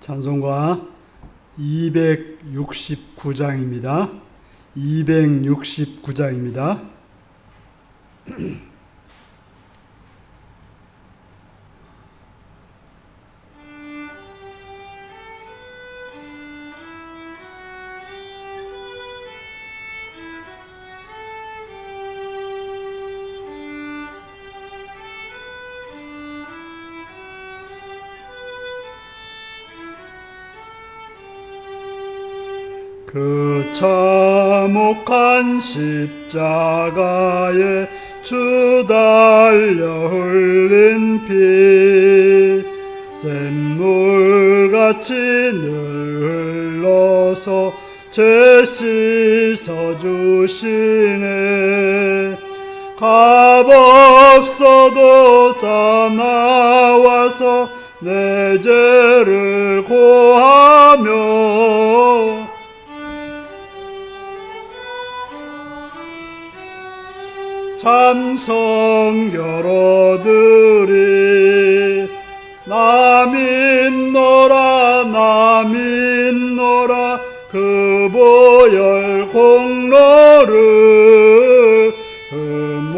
찬송가 269장입니다. 269장입니다. 그 참혹한 십자가에 주 달려 흘린 피 샘물같이 늘 흘러서 죄 씻어주시네. 값없어도 다 나와서 내 죄를 고하며 참성 여러들이 나 믿노라 나 믿노라 그 보혈 공로를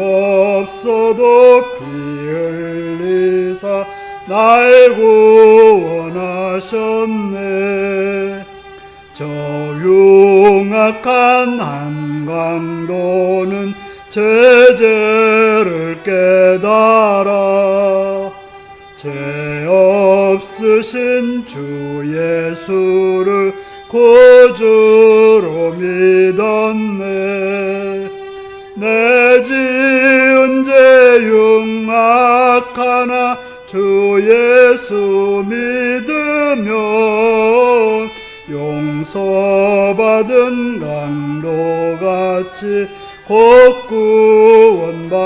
흠없어도 피 흘리사 날 구원하셨네. 저 흉악한 한강도는 제 죄를 깨달아 죄 없으신 주 예수를 구주로 믿었네. 내 지은 죄 흉악하나 주 예수 믿으면 용서받은 강도같이 곧 구원받으리.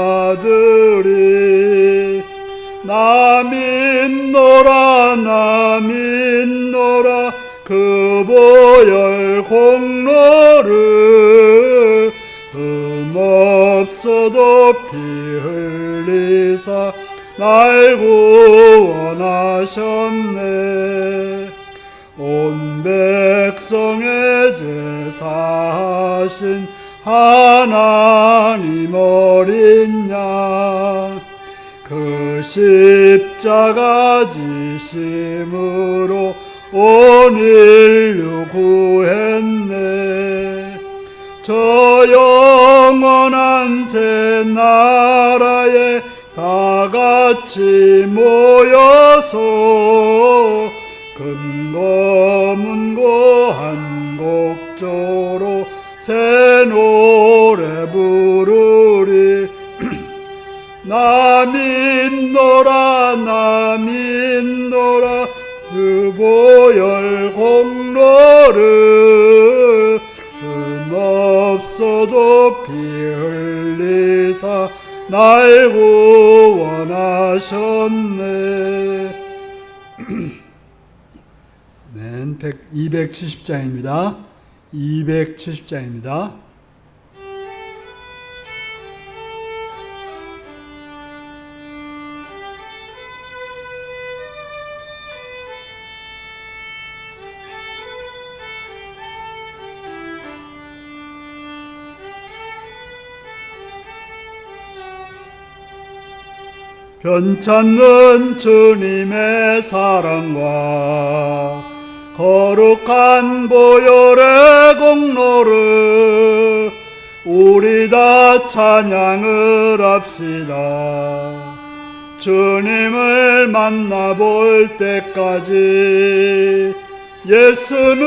나 믿노라 나 믿노라 그 보혈 공로를 흠없어도 피 흘리사 날 구원하셨네. 온 백성의 죄 사하신 하나님 어린 양 그 십자가 지심으로 온 인류 구했네. 저 영원한 새 나라에 다 같이 모여서 근거문고 한 곡조로 새 노래 부르리. 나 믿노라 나 믿노라 그 보혈 공로를 흠없어도 피 흘리사 날 구원하셨네. 270장입니다. 270장입니다. 변찮는 주님의 사랑과 거룩한 보혈의 공로를 우리 다 찬양을 합시다. 주님을 만나볼 때까지 예수는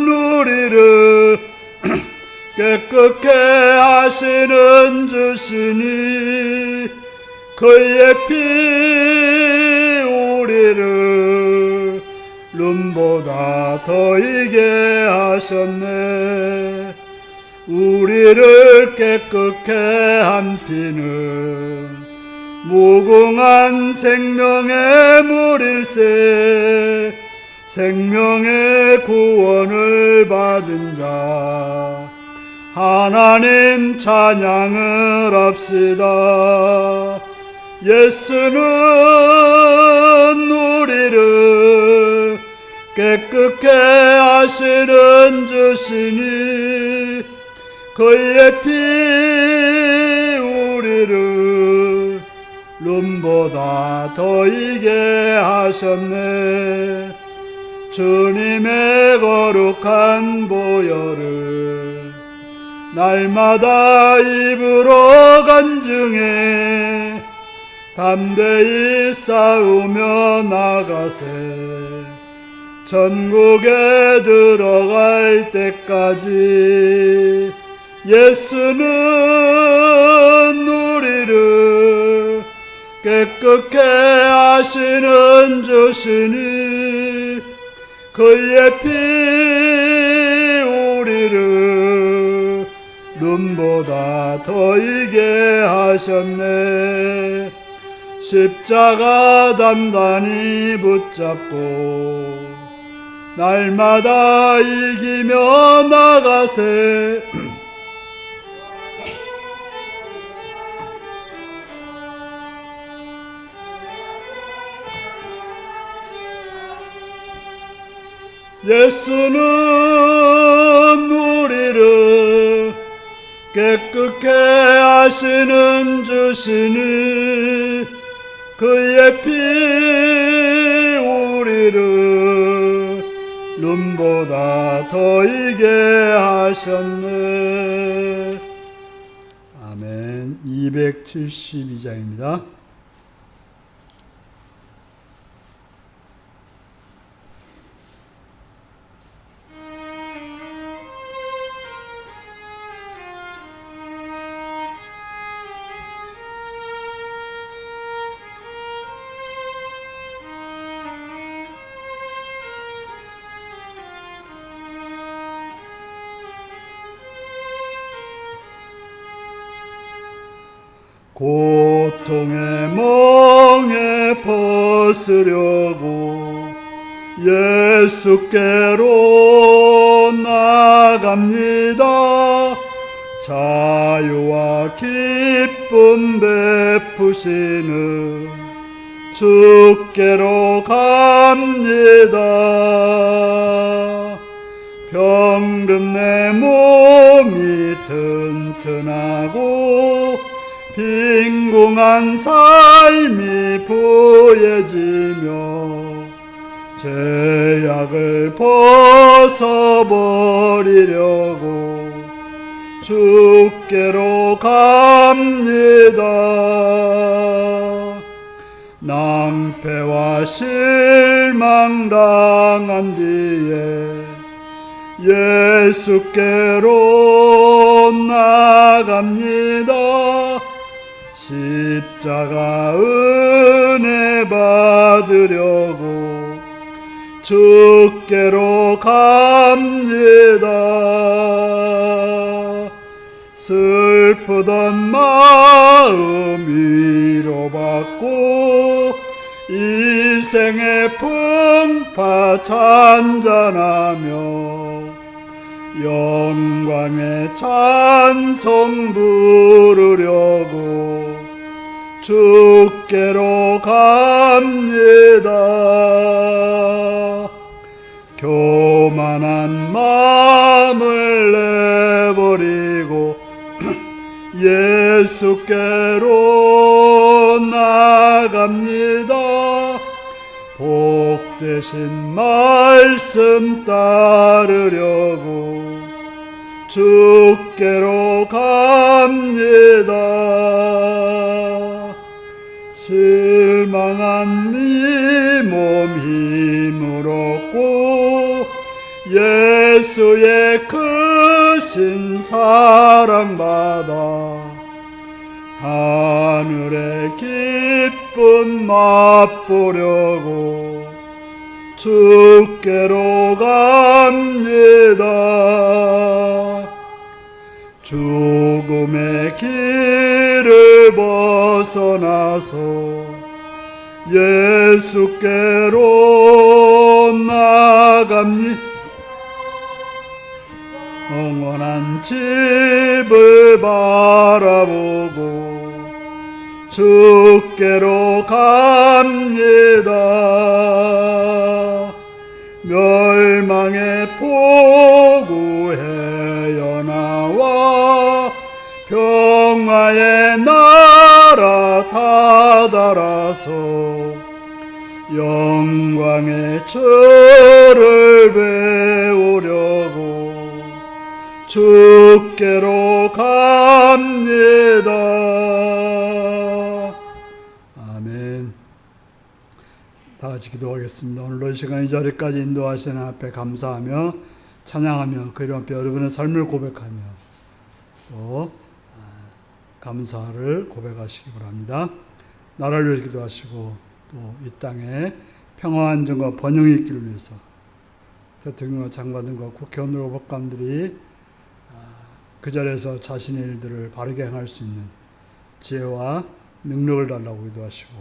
우리를 깨끗게 하시는 주시니 그의 피 우리를 눈보다 더 이게 하셨네. 우리를 깨끗게 한 피는 무궁한 생명의 물일세. 생명의 구원을 받은 자 하나님 찬양을 합시다. 예수는 우리를 깨끗게 하시는 주시니 그의 피 우리를 눈보다 더이게 하셨네. 주님의 거룩한 보혈을 날마다 입으로 간증해 담대히 싸우며 나가세. 천국에 들어갈 때까지 예수는 우리를 깨끗게 하시는 주시니 그의 피 우리를 눈보다 더이게 하셨네. 십자가 단단히 붙잡고 날마다 이기며 나가세. 예수는 우리를 깨끗게 하시는 주시니 그의 피 우리를 눈보다 더이게 하셨네. 아멘. 272장입니다. 고통의 멍에 벗으려고 예수께로 나갑니다. 자유와 기쁨 베푸시는 주께로 갑니다. 병든 내 몸이 튼튼하고 빈궁한 삶이 보여지며 죄악을 벗어버리려고 주께로 갑니다. 낭패와 실망 당한 뒤에 예수께로 나갑니다. 십자가 은혜 받으려고 주께로 갑니다. 슬프던 마음 위로받고 이 생의 풍파 찬잔하며 영광의 찬송 부르려고 주께로 갑니다. 교만한 마음을 내버리고 예수께로 나갑니다. 복되신 말씀 따르려고 주께로 갑니다. 실망한 이 몸 힘을 얻고 예수의 크신 사랑받아 하늘의 기쁨 맛보려고 주께로 갑니다. 죽음의 길을 벗어나서 예수께로 나갑니다. 영원한 집을 바라보고 주께로 갑니다. 멸망의 포구에 연하와 평화의 나라 다다라서 영광의 절을 배우려고 주께로 갑니다. 아멘. 다 같이 기도하겠습니다. 오늘도 이 시간 이 자리까지 인도하시는 앞에 감사하며 찬양하며 그 이름 앞에 여러분의 삶을 고백하며 또 감사를 고백하시기 바랍니다. 나라를 위해 기도하시고 또 이 땅에 평화 안정과 번영이 있기를 위해서 대통령과 장관들과 국회의원들과 법관들이 그 자리에서 자신의 일들을 바르게 행할 수 있는 지혜와 능력을 달라고 기도하시고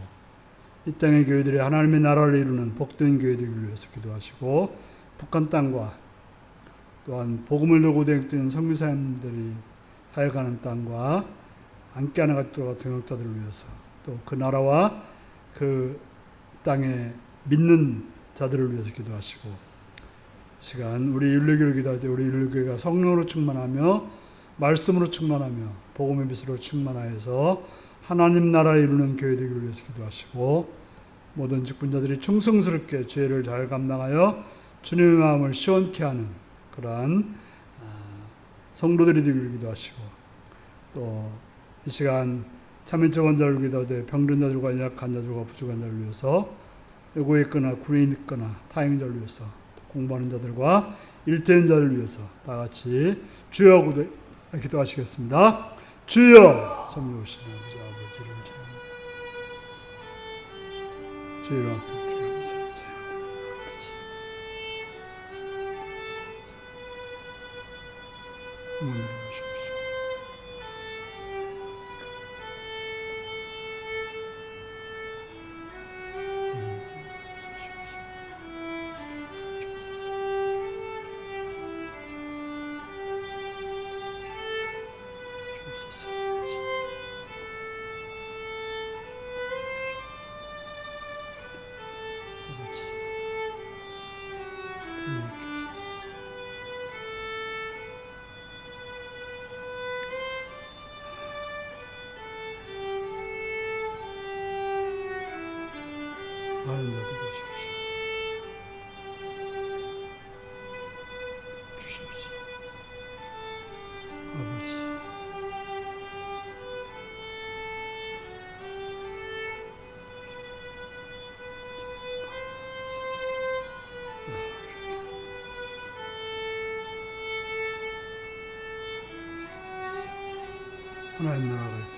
이 땅의 교회들이 하나님의 나라를 이루는 복된 교회들을 위해서 기도하시고 북한 땅과 또한 복음을 들고 뛰는 선교사님들이 사역하는 땅과 함께하는 가족들과 동역자들을 위해서 또 그 나라와 그 땅에 믿는 자들을 위해서 기도하시고 시간 우리 율례교를 기도할 때 우리 율례교회가 성령으로 충만하며 말씀으로 충만하며 복음의 빛으로 충만하여서 하나님 나라를 이루는 교회 되기를 위해서 기도하시고 모든 직분자들이 충성스럽게 죄를 잘 감당하여 주님의 마음을 시원케 하는 그러한 성도들이 되기를 기도하시고 또 이 시간 참인적 원자를 기도하되 병든자들과 약한 자들과 부족한 자를 위해서 외국에 있거나 군에 있거나 타행인 자를 위해서 공부하는 자들과 일태인 자를 위해서 다 같이 주여 기도하시겠습니다. 주여 섬기 오신 아버지 아버지를 찬양합니다. 주여 앞에 들어가면서 찬양합니다. 아버지 문을 여시옵시오. 많은 자들이 주십시오. 주십시오. 아버지 하나님 나라가 있다.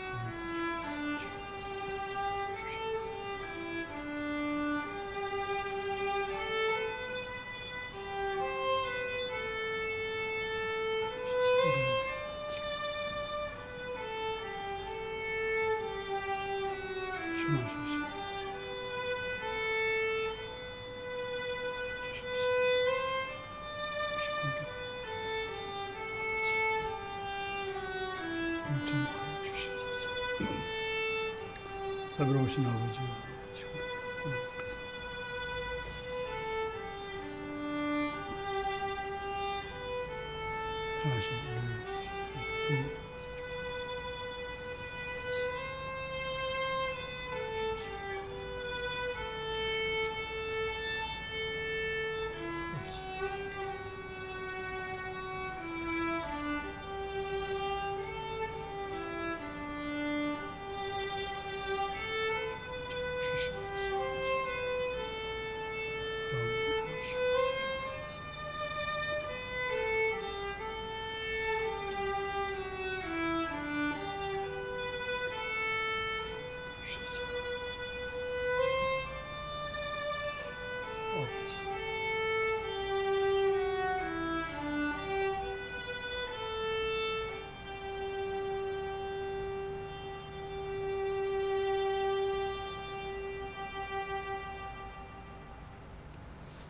잡으러 오신 아버지가 하나님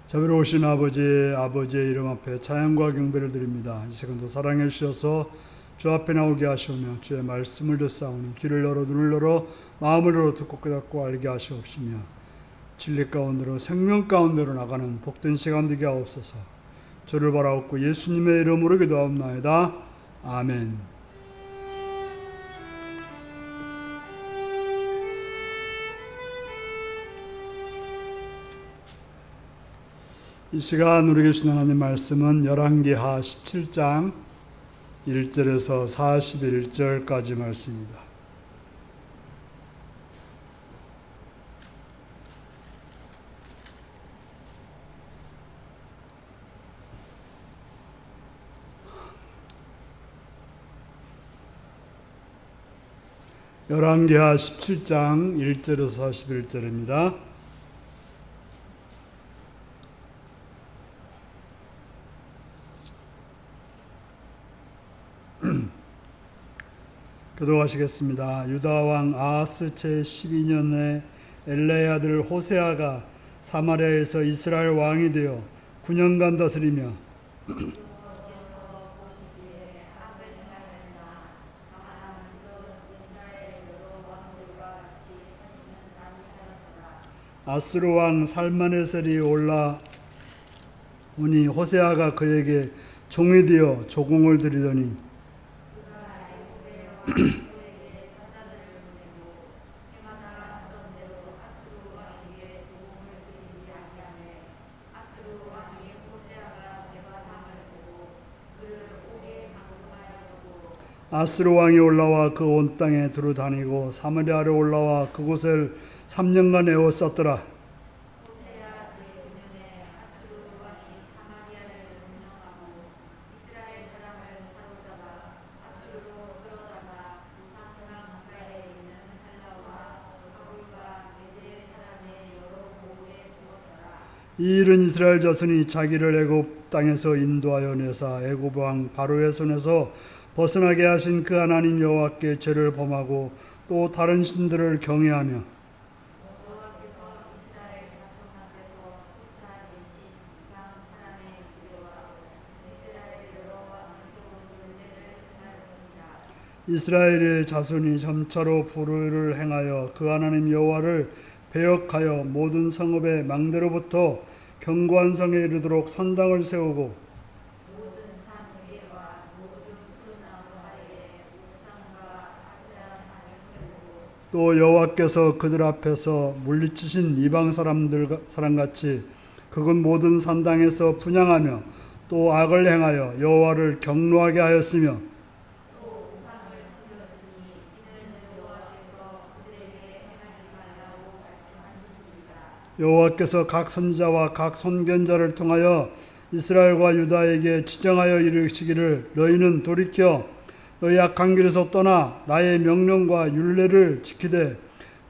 자비로 오신 아버지의 이름 앞에 찬양과 경배를 드립니다. 이 시간도 사랑해 주셔서 주 앞에 나오게 하시오며 주의 말씀을 듣사오니 귀를 열어 눈을 열어 마음을 열어 듣고 깨닫고 알게 하시옵시며 진리 가운데로 생명 가운데로 나가는 복된 시간 되게 하옵소서. 주를 바라옵고 예수님의 이름으로 기도하옵나이다. 아멘. 이 시간 우리에게 주신 하나님 말씀은 열왕기하 17장 1절에서 41절까지 말씀입니다. 열왕기하 17장 1절에서 41절입니다. 기도하시겠습니다. 유다왕 아하스 제 12년에 엘레의 아들 호세아가 사마리아에서 이스라엘 왕이 되어 9년간 다스리며 아수르 왕 살마네셀이 올라오니 호세아가 그에게 종이 되어 조공을 드리더니 아수르 왕이 올라와 그 온 땅에 두루 다니고 사마리아로 올라와 그곳을 3년간 에워쌌더라. 이 일은 이스라엘 자손이 자기를 애굽 땅에서 인도하여 내사 애굽 왕 바로의 손에서 벗어나게 하신 그 하나님 여호와께 죄를 범하고 또 다른 신들을 경외하며 이스라엘의 자손이 점차로 불의를 행하여 그 하나님 여호와를 배역하여 모든 성읍의 망대로부터 견고한 성에 이르도록 산당을 세우고 또 여호와께서 그들 앞에서 물리치신 이방 사람같이 그곳 모든 산당에서 분향하며 또 악을 행하여 여호와를 경노하게 하였으며 여호와께서 각 선지자와 각 선견자를 통하여 이스라엘과 유다에게 지정하여 이르시기를 너희는 돌이켜 너희 악한 길에서 떠나 나의 명령과 율례를 지키되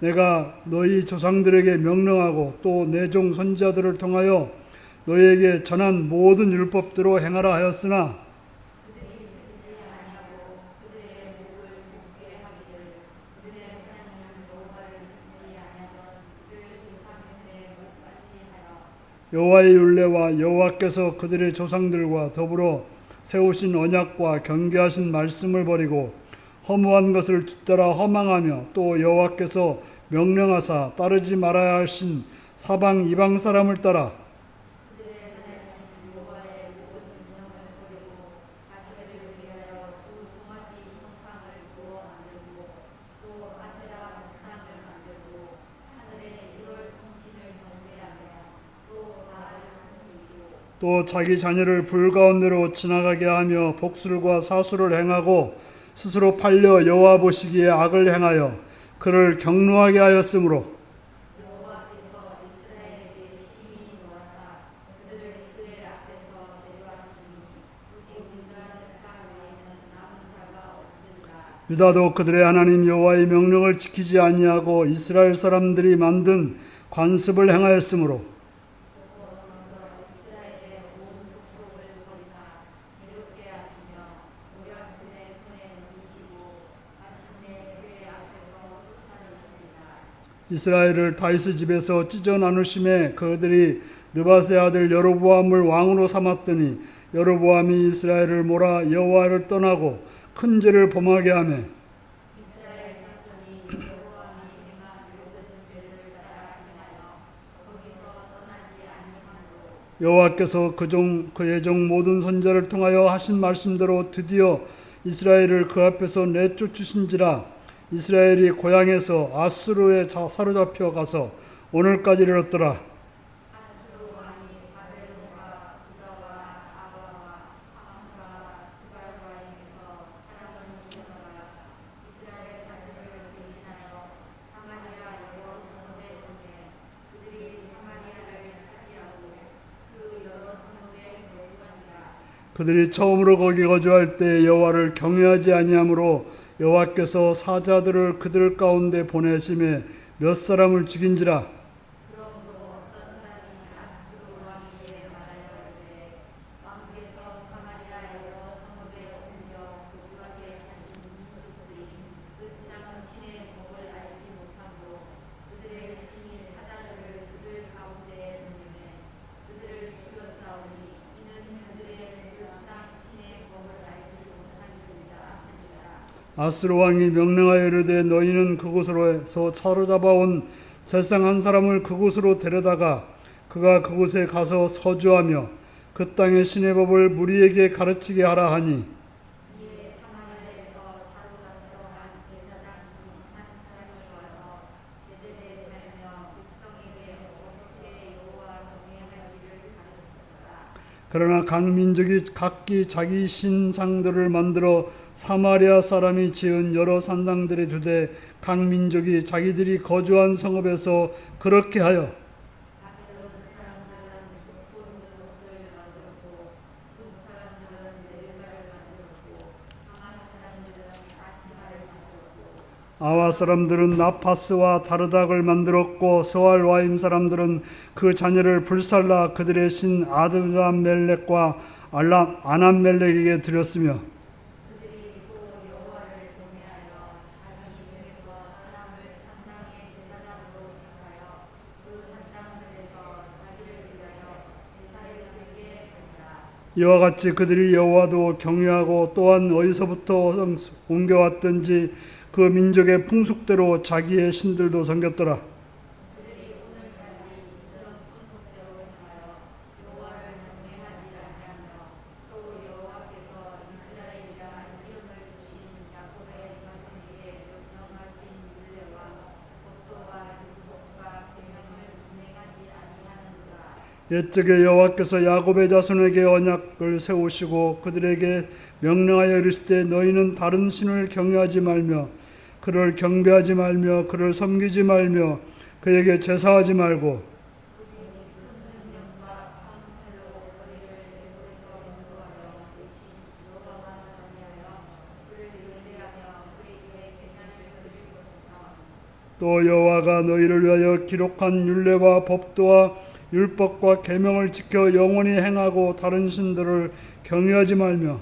내가 너희 조상들에게 명령하고 또 내 종 선지자들을 통하여 너희에게 전한 모든 율법대로 행하라 하였으나 여호와의 율례와 여호와께서 그들의 조상들과 더불어 세우신 언약과 경계하신 말씀을 버리고 허무한 것을 뒤따라 허망하며 또 여호와께서 명령하사 따르지 말아야 하신 사방 이방 사람을 따라 또 자기 자녀를 불 가운데로 지나가게 하며 복술과 사수를 행하고 스스로 팔려 여호와 보시기에 악을 행하여 그를 경노하게 하였으므로 유다도 그들의 하나님 여호와의 명령을 지키지 아니하고 이스라엘 사람들이 만든 관습을 행하였으므로 이스라엘을 다윗의 집에서 찢어 나누심에 그들이 느밧의 아들 여로보암을 왕으로 삼았더니 여로보암이 이스라엘을 몰아 여호와를 떠나고 큰 죄를 범하게 하며 여호와께서 그의 종 모든 선지자를 통하여 하신 말씀대로 드디어 이스라엘을 그 앞에서 내쫓으신지라. 이스라엘이 고향에서 아수르에 사로잡혀 가서 오늘까지 이르렀더라. 그들이 처음으로 거기 거주할 때 여호와를 경외하지 아니하므로 여호와께서 사자들을 그들 가운데 보내심에 몇 사람을 죽인지라. 아수르 왕이 명령하여 이르되 너희는 그곳으로서 사로잡아온 세상 한 사람을 그곳으로 데려다가 그가 그곳에 가서 서주하며 그 땅의 신의 법을 무리에게 가르치게 하라 하니, 그러나 각 민족이 각기 자기 신상들을 만들어 사마리아 사람이 지은 여러 산당들에 두되 각 민족이 자기들이 거주한 성읍에서 그렇게 하여 아와 사람들은 나파스와 다르닥을 만들었고 스왈 와임 사람들은 그 자녀를 불살라 그들의 신 아드람멜렉과 아남멜렉에게 드렸으며 이와 같이 그들이 여호와도 경외하고 또한 어디서부터 옮겨왔든지 그 민족의 풍속대로 자기의 신들도 섬겼더라. 옛적에 여호와께서 야곱의 자손에게 언약을 세우시고 그들에게 명령하여 이르시되 너희는 다른 신을 경외하지 말며 그를 경배하지 말며 그를 섬기지 말며 그에게 제사하지 말고 또 여호와가 너희를 위하여 기록한 율례와 법도와 율법과 계명을 지켜 영원히 행하고 다른 신들을 경외하지 말며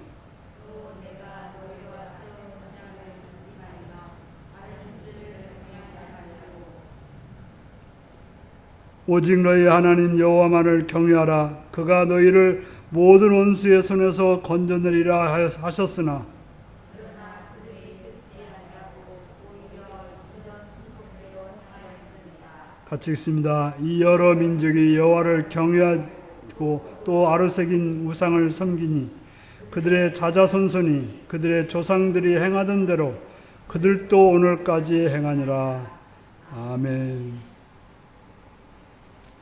오직 너희 하나님 여호와만을 경외하라. 그가 너희를 모든 원수의 손에서 건져내리라 하셨으나 같이 읽습니다. 이 여러 민족이 여호와를 경외하고 또 아르새긴 우상을 섬기니 그들의 자자손손이 그들의 조상들이 행하던 대로 그들도 오늘까지 행하니라. 아멘.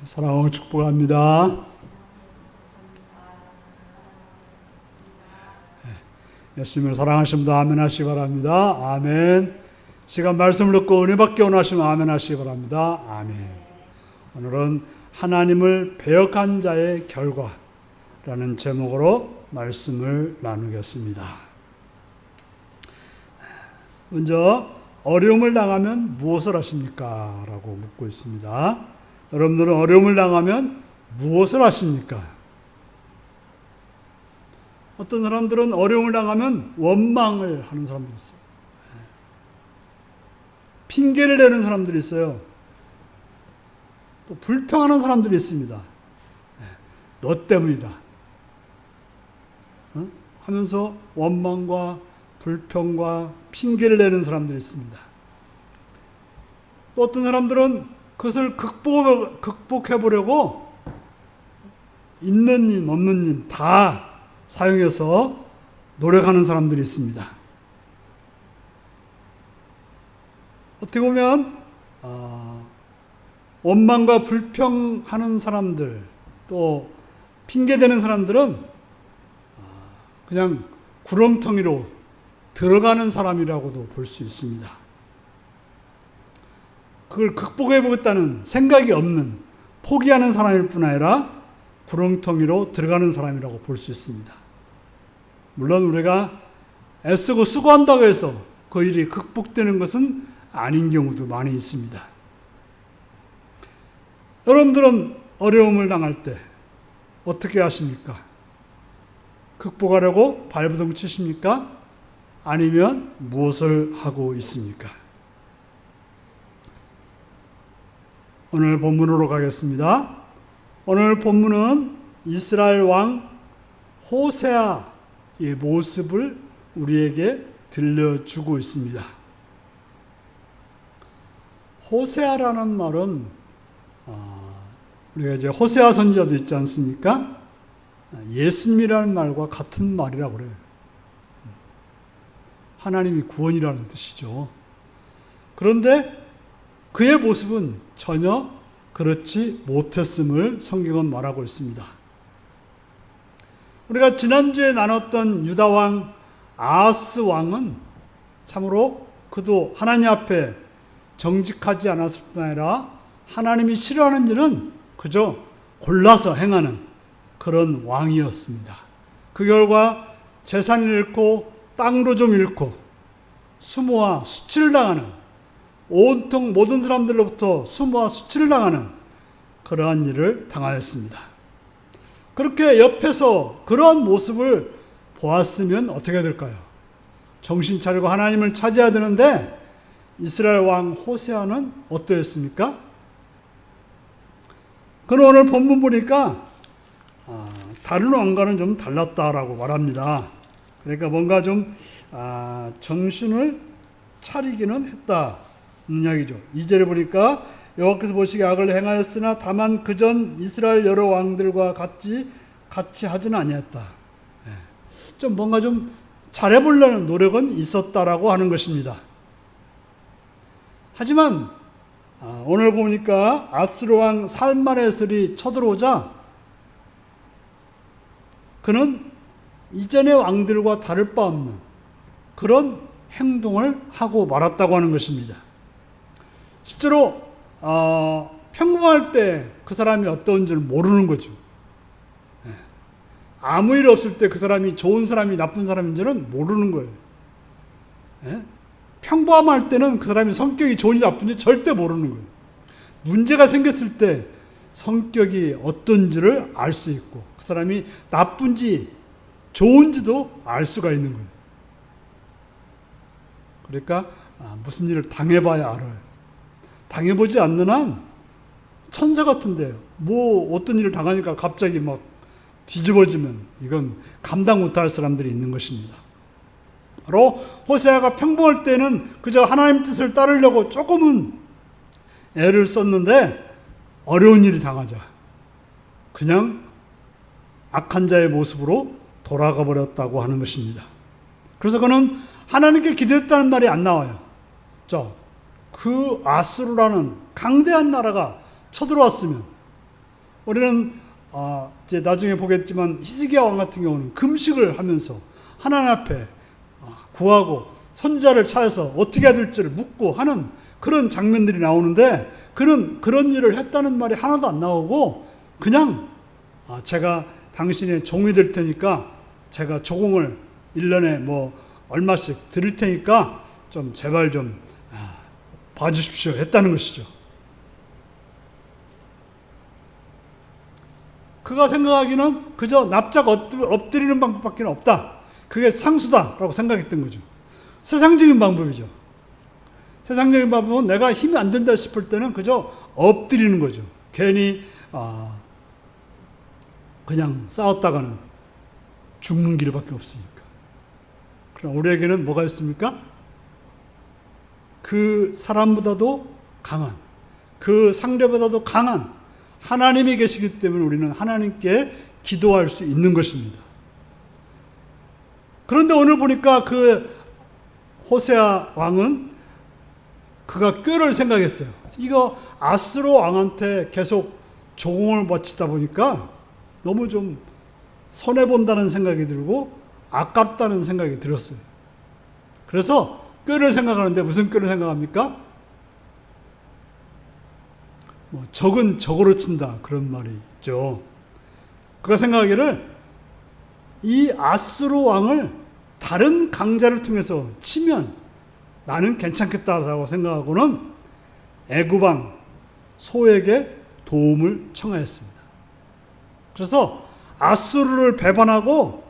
사랑하고 축복합니다. 예수님을 사랑하시면 아멘 하시기 바랍니다. 아멘. 시간 말씀을 듣고 은혜 받기 원하시면 아멘 하시기 바랍니다. 아멘. 오늘은 하나님을 배역한 자의 결과라는 제목으로 말씀을 나누겠습니다. 먼저 어려움을 당하면 무엇을 하십니까? 라고 묻고 있습니다. 여러분들은 어려움을 당하면 무엇을 하십니까? 어떤 사람들은 어려움을 당하면 원망을 하는 사람들이 있어요. 핑계를 대는 사람들이 있어요. 또 불평하는 사람들이 있습니다. 너 때문이다. 하면서 원망과 불평과 핑계를 대는 사람들이 있습니다. 또 어떤 사람들은 그것을 극복해 보려고 있는 님 없는 님 다 사용해서 노력하는 사람들이 있습니다. 어떻게 보면 원망과 불평하는 사람들, 또 핑계대는 사람들은 그냥 구렁텅이로 들어가는 사람이라고도 볼 수 있습니다. 그걸 극복해 보겠다는 생각이 없는, 포기하는 사람일 뿐 아니라 구렁텅이로 들어가는 사람이라고 볼 수 있습니다. 물론 우리가 애쓰고 수고한다고 해서 그 일이 극복되는 것은 아닌 경우도 많이 있습니다. 여러분들은 어려움을 당할 때 어떻게 하십니까? 극복하려고 발버둥 치십니까? 아니면 무엇을 하고 있습니까? 오늘 본문으로 가겠습니다. 오늘 본문은 이스라엘 왕 호세아의 모습을 우리에게 들려주고 있습니다. 호세아라는 말은 우리가 이제 호세아 선지자도 있지 않습니까? 예수님이라는 말과 같은 말이라고 그래요. 하나님이 구원이라는 뜻이죠. 그런데 그의 모습은 전혀 그렇지 못했음을 성경은 말하고 있습니다. 우리가 지난주에 나눴던 유다왕 아하스 왕은 참으로 그도 하나님 앞에 정직하지 않았을 뿐 아니라 하나님이 싫어하는 일은 그저 골라서 행하는 그런 왕이었습니다. 그 결과 재산을 잃고 땅도 좀 잃고 수모와 수치를 당하는, 온통 모든 사람들로부터 수모와 수치를 당하는 그러한 일을 당하였습니다. 그렇게 옆에서 그러한 모습을 보았으면 어떻게 될까요? 정신 차리고 하나님을 찾아야 되는데 이스라엘 왕 호세아는 어떠했습니까? 그는 오늘 본문 보니까 다른 왕과는 좀 달랐다라고 말합니다. 그러니까 뭔가 좀 정신을 차리기는 했다는 이야기죠. 2절에 보니까 여호와께서 보시기에 악을 행하였으나 다만 그전 이스라엘 여러 왕들과 같이 하지는 아니었다. 좀 뭔가 좀 잘해보려는 노력은 있었다라고 하는 것입니다. 하지만 오늘 보니까 아수르 왕 살마네셀이 쳐들어오자 그는 이전의 왕들과 다를 바 없는 그런 행동을 하고 말았다고 하는 것입니다. 실제로 평범할 때 그 사람이 어떤 줄 모르는 거죠. 아무 일 없을 때 그 사람이 좋은 사람이 나쁜 사람인지는 모르는 거예요. 평범할 때는 그 사람이 성격이 좋은지 나쁜지 절대 모르는 거예요. 문제가 생겼을 때 성격이 어떤지를 알 수 있고 그 사람이 나쁜지 좋은지도 알 수가 있는 거예요. 그러니까 무슨 일을 당해봐야 알아요. 당해보지 않는 한 천사 같은데 뭐 어떤 일을 당하니까 갑자기 막 뒤집어지면 이건 감당 못할 사람들이 있는 것입니다. 바로 호세아가 평범할 때는 그저 하나님 뜻을 따르려고 조금은 애를 썼는데 어려운 일이 당하자 그냥 악한 자의 모습으로 돌아가 버렸다고 하는 것입니다. 그래서 그는 하나님께 기도했다는 말이 안 나와요. 그 아수르라는 강대한 나라가 쳐들어왔으면 우리는 이제 나중에 보겠지만 히스기야 왕 같은 경우는 금식을 하면서 하나님 앞에 구하고 선지자를 찾아서 어떻게 해야 될지를 묻고 하는 그런 장면들이 나오는데 그는 그런 일을 했다는 말이 하나도 안 나오고 그냥 제가 당신의 종이 될 테니까 제가 조공을 1년에 뭐 얼마씩 드릴 테니까 좀 제발 좀 봐주십시오 했다는 것이죠. 그가 생각하기는 그저 납작 엎드리는 방법밖에 없다. 그게 상수다라고 생각했던 거죠. 세상적인 방법이죠. 세상적인 방법은 내가 힘이 안 된다 싶을 때는 그저 엎드리는 거죠. 괜히 그냥 싸웠다가는 죽는 길밖에 없으니까. 그럼 우리에게는 뭐가 있습니까? 그 사람보다도 강한, 그 상대보다도 강한 하나님이 계시기 때문에 우리는 하나님께 기도할 수 있는 것입니다. 그런데 오늘 보니까 그 호세아 왕은 그가 꾀를 생각했어요. 이거 아수르 왕한테 계속 조공을 바치다 보니까 너무 좀 손해본다는 생각이 들고 아깝다는 생각이 들었어요. 그래서 꾀를 생각하는데 무슨 꾀를 생각합니까? 적은 적으로 친다, 그런 말이 있죠. 그가 생각하기를 이 아수르 왕을 다른 강자를 통해서 치면 나는 괜찮겠다라고 생각하고는 애굽 왕 소에게 도움을 청하였습니다. 그래서 아수르를 배반하고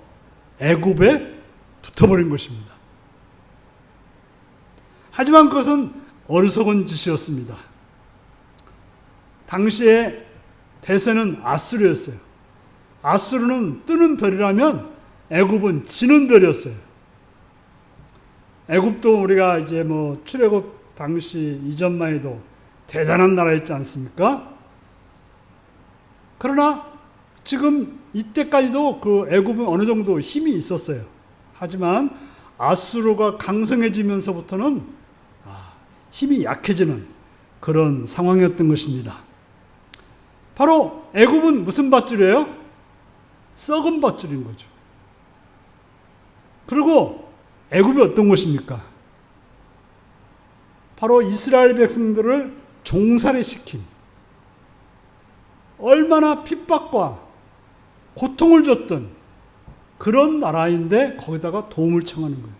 애굽에 붙어버린 것입니다. 하지만 그것은 어리석은 짓이었습니다. 당시에 대세는 아수르였어요. 아수르는 뜨는 별이라면 애굽은 지는 별이었어요. 애굽도 우리가 이제 출애굽 당시 이전만 해도 대단한 나라였지 않습니까? 그러나 지금 이때까지도 그 애굽은 어느 정도 힘이 있었어요. 하지만 아수르가 강성해지면서부터는 힘이 약해지는 그런 상황이었던 것입니다. 바로 애굽은 무슨 밧줄이에요? 썩은 밧줄인 거죠. 그리고 애굽이 어떤 곳입니까? 바로 이스라엘 백성들을 종살이시킨, 얼마나 핍박과 고통을 줬던 그런 나라인데 거기다가 도움을 청하는 거예요.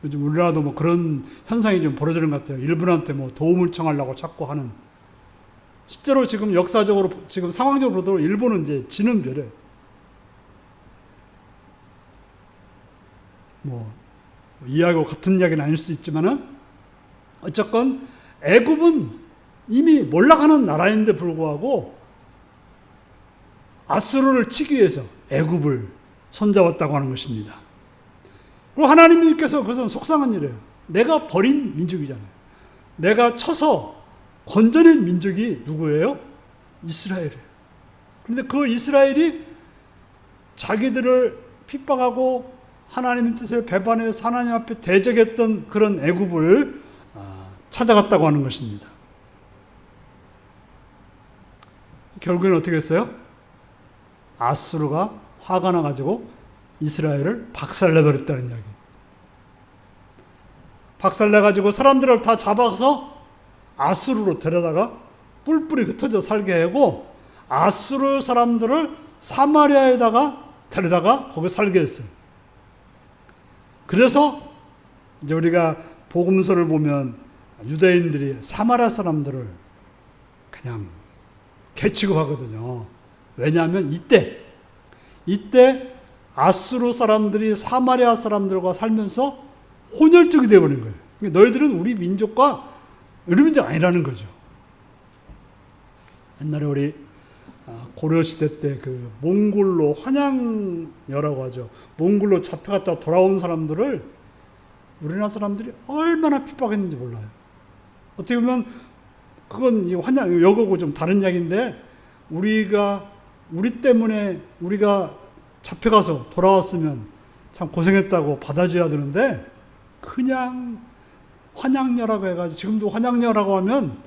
요즘 우리나라도 그런 현상이 좀 벌어지는 것 같아요. 일본한테 도움을 청하려고 자꾸 하는. 실제로 지금 역사적으로, 지금 상황적으로도 일본은 이제 지는 별이에요. 이야기하고 같은 이야기는 아닐 수 있지만은, 어쨌건 애굽은 이미 몰락하는 나라인데 불구하고 아수르를 치기 위해서 애굽을 손잡았다고 하는 것입니다. 그리고 하나님께서 그것은 속상한 일이에요. 내가 버린 민족이잖아요. 내가 쳐서 건져낸 민족이 누구예요? 이스라엘이에요. 그런데 그 이스라엘이 자기들을 핍박하고 하나님의 뜻을 배반해서 하나님 앞에 대적했던 그런 애굽을 찾아갔다고 하는 것입니다. 결국에는 어떻게 했어요? 아수르가 화가 나가지고 이스라엘을 박살내버렸다는 이야기. 박살내가지고 사람들을 다 잡아서 아수르로 데려다가 뿔뿔이 흩어져 살게 하고 아수르 사람들을 사마리아에다가 데려다가 거기 살게 했어요. 그래서 이제 우리가 복음서를 보면 유대인들이 사마리아 사람들을 그냥 개취급하거든요. 왜냐하면 이때 아수르 사람들이 사마리아 사람들과 살면서 혼혈족이 되어버린 거예요. 그러니까 너희들은 우리 민족과 우리 민족 아니라는 거죠. 옛날에 우리 고려시대 때 그 몽골로 환양여라고 하죠. 몽골로 잡혀갔다 돌아온 사람들을 우리나라 사람들이 얼마나 핍박했는지 몰라요. 어떻게 보면 그건 환양, 여거고 좀 다른 이야기인데 우리 때문에 우리가 잡혀가서 돌아왔으면 참 고생했다고 받아줘야 되는데 그냥 환양녀라고 해가지고 지금도 환양녀라고 하면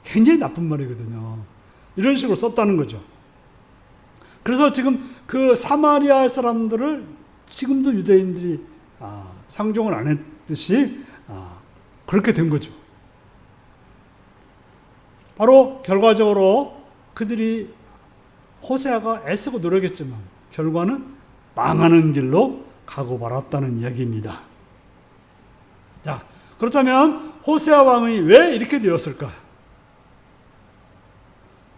굉장히 나쁜 말이거든요. 이런 식으로 썼다는 거죠. 그래서 지금 그 사마리아 사람들을 지금도 유대인들이 상종을 안 했듯이 그렇게 된 거죠. 바로 결과적으로 그들이 호세아가 애쓰고 노력했지만 결과는 망하는 길로 가고 말았다는 이야기입니다. 자, 그렇다면 호세아 왕이 왜 이렇게 되었을까?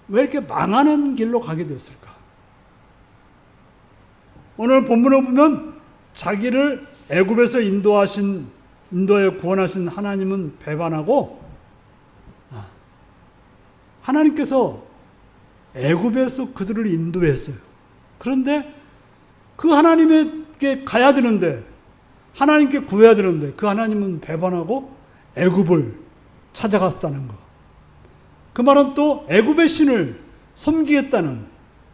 왜 이렇게 망하는 길로 가게 되었을까? 오늘 본문을 보면 자기를 애굽에서 인도에 구원하신 하나님은 배반하고 하나님께서 애굽에서 그들을 인도했어요. 그런데 그 하나님에게 가야 되는데 하나님께 구해야 되는데 그 하나님은 배반하고 애굽을 찾아갔다는 거. 그 말은 또 애굽의 신을 섬기겠다는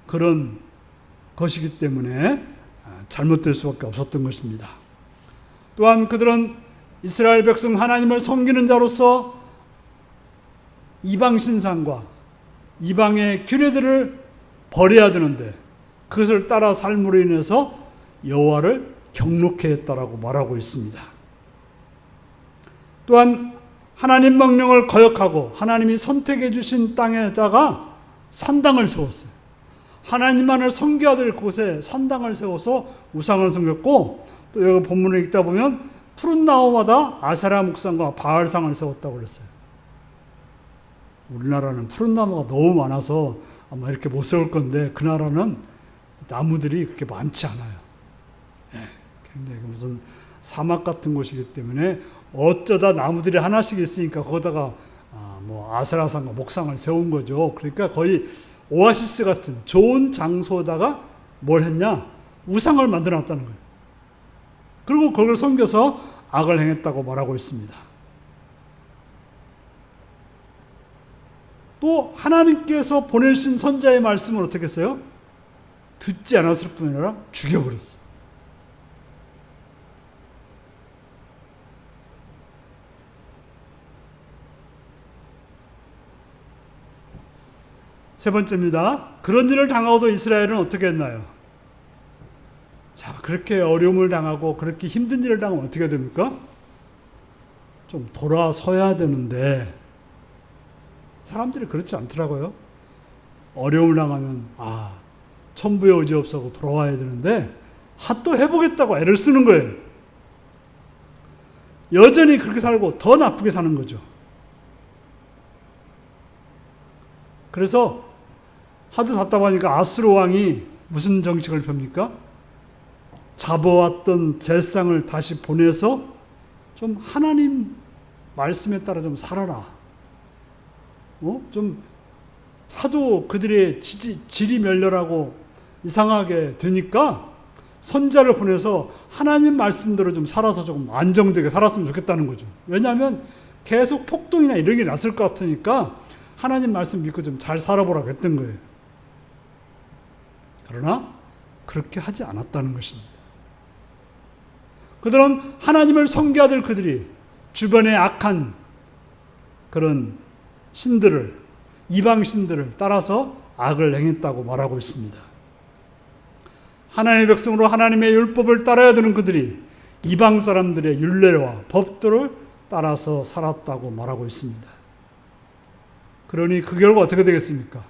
그런 것이기 때문에 잘못될 수밖에 없었던 것입니다. 또한 그들은 이스라엘 백성 하나님을 섬기는 자로서 이방 신상과 이방의 규례들을 버려야 되는데 그것을 따라 삶으로 인해서 여호와를 경록해 했다라고 말하고 있습니다. 또한 하나님 명령을 거역하고 하나님이 선택해 주신 땅에다가 산당을 세웠어요. 하나님만을 섬겨야 될 곳에 산당을 세워서 우상을 섬겼고, 또 여기 본문을 읽다 보면 푸른 나무마다 아세라 목상과 바알상을 세웠다고 그랬어요. 우리나라는 푸른 나무가 너무 많아서 아마 이렇게 못 세울 건데 그 나라는 나무들이 그렇게 많지 않아요. 굉장히 무슨 사막 같은 곳이기 때문에 어쩌다 나무들이 하나씩 있으니까 거기다가 뭐 아세라상과 목상을 세운 거죠. 그러니까 거의 오아시스 같은 좋은 장소에다가 뭘 했냐? 우상을 만들어 놨다는 거예요. 그리고 그걸 섬겨서 악을 행했다고 말하고 있습니다. 또 하나님께서 보내신 선자의 말씀을 어떻게 했어요? 듣지 않았을 뿐 아니라 죽여버렸어요. 세 번째입니다. 그런 일을 당하고도 이스라엘은 어떻게 했나요? 자, 그렇게 어려움을 당하고 그렇게 힘든 일을 당하면 어떻게 됩니까? 좀 돌아서야 되는데 사람들이 그렇지 않더라고요. 어려움을 당하면 천부의 의지 없어서 돌아와야 되는데 또 해보겠다고 애를 쓰는 거예요. 여전히 그렇게 살고 더 나쁘게 사는 거죠. 그래서 하도 답답하니까 아수르 왕이 무슨 정책을 펴니까 잡아왔던 제사장을 다시 보내서 좀 하나님 말씀에 따라 좀 살아라. 좀 하도 그들의 질이 멸렬하고 이상하게 되니까 선자를 보내서 하나님 말씀대로 좀 살아서 조금 안정되게 살았으면 좋겠다는 거죠. 왜냐하면 계속 폭동이나 이런 게 났을 것 같으니까 하나님 말씀 믿고 좀 잘 살아보라고 했던 거예요. 그러나 그렇게 하지 않았다는 것입니다. 그들은 하나님을 섬겨야 될 그들이 주변의 악한 그런 신들을, 이방 신들을 따라서 악을 행했다고 말하고 있습니다. 하나님의 백성으로 하나님의 율법을 따라야 되는 그들이 이방 사람들의 율례와 법도를 따라서 살았다고 말하고 있습니다. 그러니 그 결과 어떻게 되겠습니까?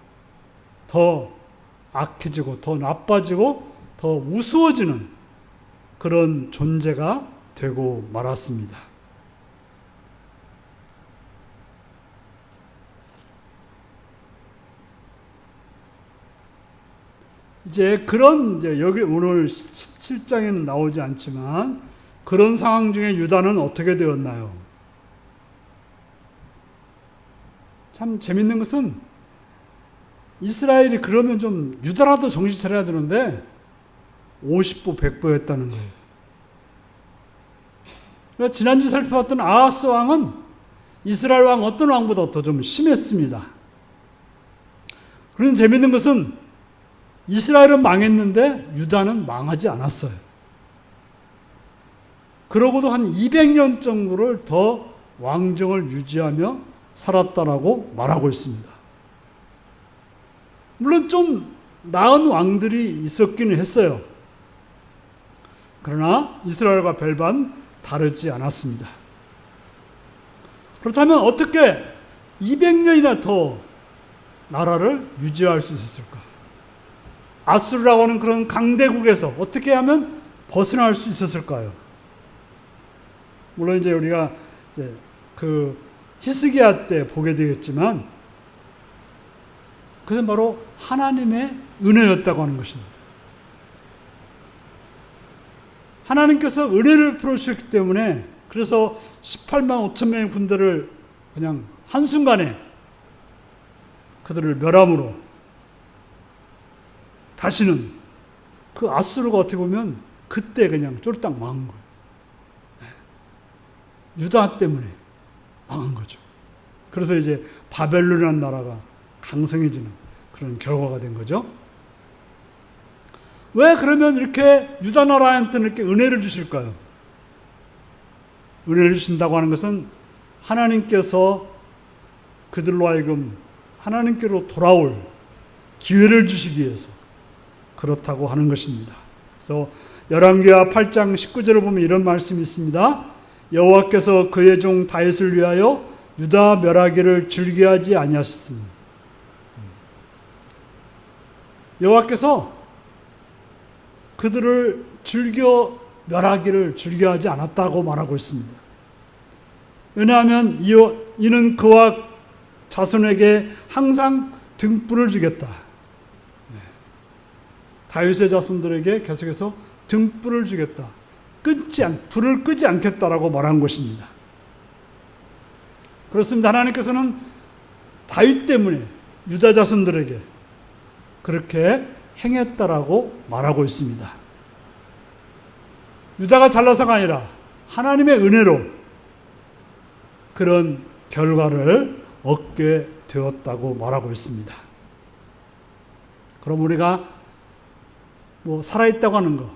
더 악해지고 더 나빠지고 더 우스워지는 그런 존재가 되고 말았습니다. 여기 오늘 17장에는 나오지 않지만 그런 상황 중에 유다는 어떻게 되었나요? 참 재밌는 것은 이스라엘이 그러면 좀 유다라도 정신 차려야 되는데 50보 100보였다는 거예요. 그러니까 지난주 살펴봤던 아하스 왕은 이스라엘 왕 어떤 왕보다 더 좀 심했습니다. 그런데 재밌는 것은 이스라엘은 망했는데 유다는 망하지 않았어요. 그러고도 한 200년 정도를 더 왕정을 유지하며 살았다라고 말하고 있습니다. 물론 좀 나은 왕들이 있었기는 했어요. 그러나 이스라엘과 별반 다르지 않았습니다. 그렇다면 어떻게 200년이나 더 나라를 유지할 수 있었을까? 아수르라고 하는 그런 강대국에서 어떻게 하면 벗어날 수 있었을까요? 물론 이제 우리가 그 히스기야 때 보게 되겠지만 그것은 바로 하나님의 은혜였다고 하는 것입니다. 하나님께서 은혜를 풀어주셨기 때문에 그래서 18만 5천 명의 군대를 그냥 한순간에 그들을 멸함으로 다시는 그 아수르가 어떻게 보면 그때 그냥 쫄딱 망한 거예요. 유다 때문에 망한 거죠. 그래서 이제 바벨론이라는 나라가 강성해지는 그런 결과가 된 거죠. 왜 그러면 이렇게 유다 나라한테는 이렇게 은혜를 주실까요? 은혜를 주신다고 하는 것은 하나님께서 그들로 하여금 하나님께로 돌아올 기회를 주시기 위해서 그렇다고 하는 것입니다. 그래서 열왕기하 8장 19절을 보면 이런 말씀이 있습니다. 여호와께서 그의 종 다윗을 위하여 유다 멸하기를 즐겨하지 아니하셨으니, 여호와께서 그들을 멸하기를 즐겨하지 않았다고 말하고 있습니다. 왜냐하면 이는 그와 자손에게 항상 등불을 주겠다. 다윗의 자손들에게 계속해서 등불을 주겠다. 불을 끄지 않겠다라고 말한 것입니다. 그렇습니다. 하나님께서는 다윗 때문에 유다 자손들에게 그렇게 행했다라고 말하고 있습니다. 유다가 잘나서가 아니라 하나님의 은혜로 그런 결과를 얻게 되었다고 말하고 있습니다. 그럼 우리가 살아있다고 하는 거,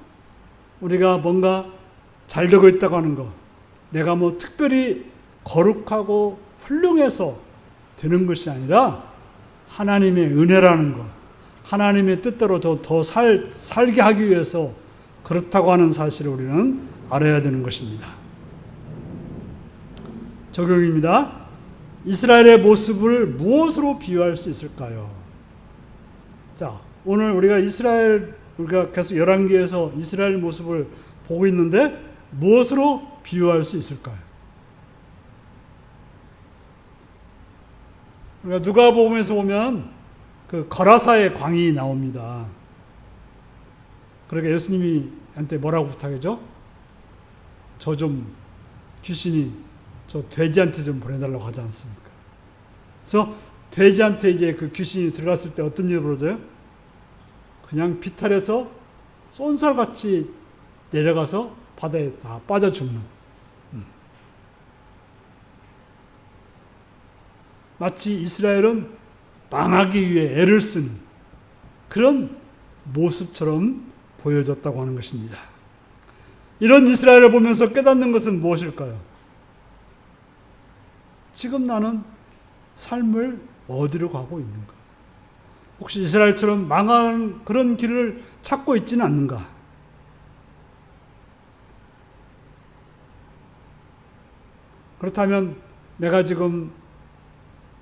우리가 뭔가 잘 되고 있다고 하는 거, 내가 특별히 거룩하고 훌륭해서 되는 것이 아니라 하나님의 은혜라는 것, 하나님의 뜻대로 더 살게 하기 위해서 그렇다고 하는 사실을 우리는 알아야 되는 것입니다. 적용입니다. 이스라엘의 모습을 무엇으로 비유할 수 있을까요? 자, 오늘 우리가 계속 열왕기에서 이스라엘 모습을 보고 있는데 무엇으로 비유할 수 있을까요? 그러니까 누가복음에서 보면 그 거라사의 광이 나옵니다. 그러니까 예수님이 한테 뭐라고 부탁하죠? 귀신이 저 돼지한테 좀 보내달라고 하지 않습니까? 그래서 돼지한테 이제 그 귀신이 들어갔을 때 어떤 일이 벌어져요? 그냥 비탈해서 쏜살같이 내려가서 바다에 다 빠져 죽는. 마치 이스라엘은 망하기 위해 애를 쓰는 그런 모습처럼 보여졌다고 하는 것입니다. 이런 이스라엘을 보면서 깨닫는 것은 무엇일까요? 지금 나는 삶을 어디로 가고 있는가? 혹시 이스라엘처럼 망하는 그런 길을 찾고 있지는 않는가? 그렇다면 내가 지금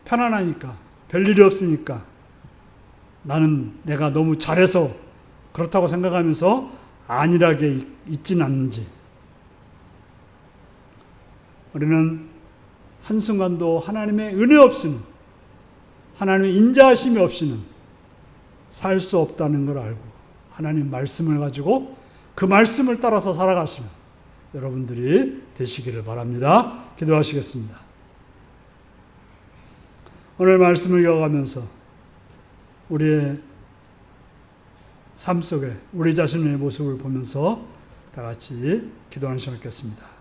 편안하니까, 별일이 없으니까 내가 너무 잘해서 그렇다고 생각하면서 안일하게 있지는 않는지, 우리는 한순간도 하나님의 은혜 없이는, 하나님의 인자하심이 없이는 살 수 없다는 걸 알고 하나님 말씀을 가지고 그 말씀을 따라서 살아가시는 여러분들이 되시기를 바랍니다. 기도하시겠습니다. 오늘 말씀을 이어가면서 우리의 삶 속에 우리 자신의 모습을 보면서 다 같이 기도하는 시간을 갖겠습니다.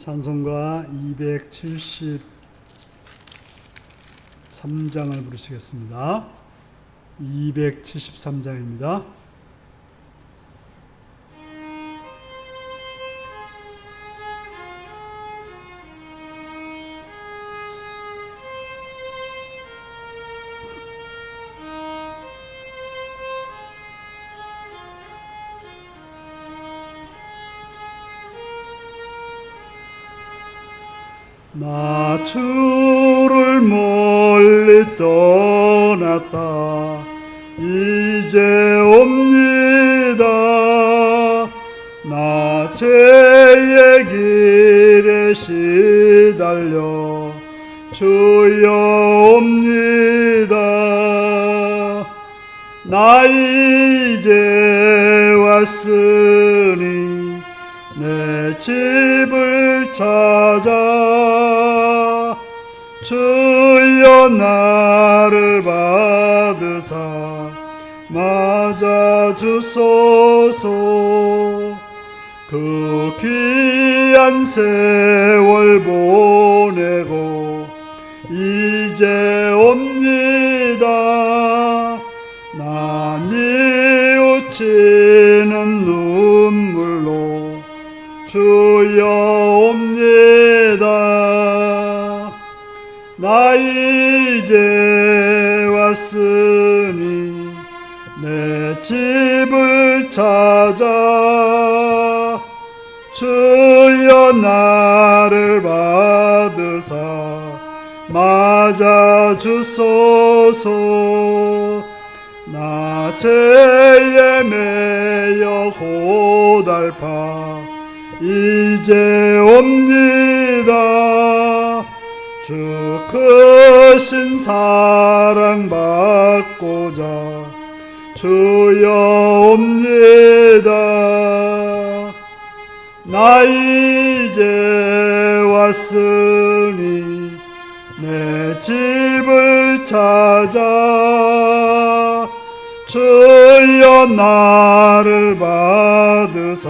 찬송가 273장을 부르시겠습니다. 273장입니다. 나 주를 멀리 떠났다 이제 옵니다. 나 죄의 길에 시달려 주여 옵니다. 나 이제 왔으니 내 집을 찾아 주여 나를 받으사 맞아 주소서. 그 귀한 세월 보내고 이제 옵니다. 나 뉘우치는 눈물로 주여 옵니다. 나 이제 왔으니 내 집을 찾아 주여 나를 받으사 맞아 주소서. 나 죄에 매여 고달파 이제 옵니다. 주 크신 사랑 받고자 주여 옵니다. 나 이제 왔으니 내 집을 찾아 주여 나를 받으사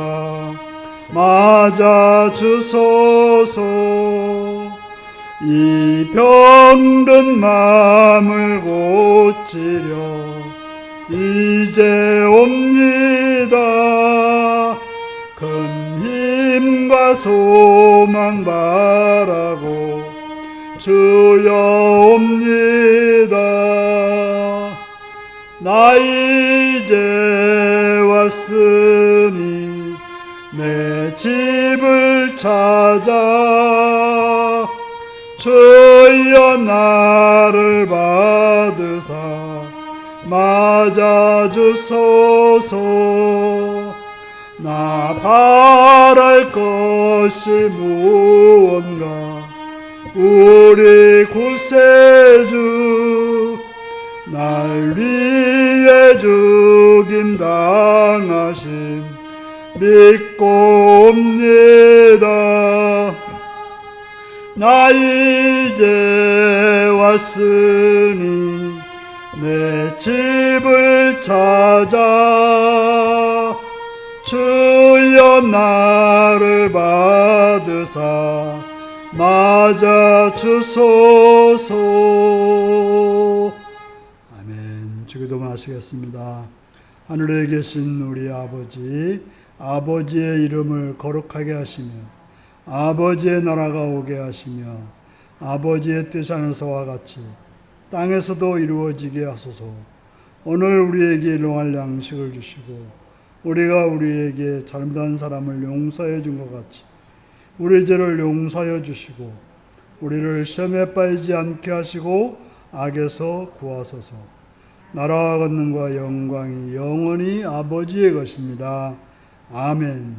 맞아 주소서. 이 병든 마음을 고치려 이제 옵니다. 큰 힘과 소망 바라고 주여 옵니다. 나 이제 왔으니 내 집을 찾아 주여 나를 받으사 맞아 주소서. 나 바랄 것이 무언가 우리 구세주 날 위해 죽임 당하심 믿고 옵니다. 나 이제 왔으니 내 집을 찾아 주여 나를 받으사 맞아 주소서. 아멘. 주기도만 하시겠습니다. 하늘에 계신 우리 아버지, 아버지의 이름을 거룩하게 하시며 아버지의 나라가 오게 하시며 아버지의 뜻 하늘서와 같이 땅에서도 이루어지게 하소서. 오늘 우리에게 일용할 양식을 주시고 우리가 우리에게 잘못한 사람을 용서해 준 것 같이 우리 죄를 용서하여 주시고 우리를 시험에 빠지지 않게 하시고 악에서 구하소서. 나라와 권능과 영광이 영원히 아버지의 것입니다. 아멘.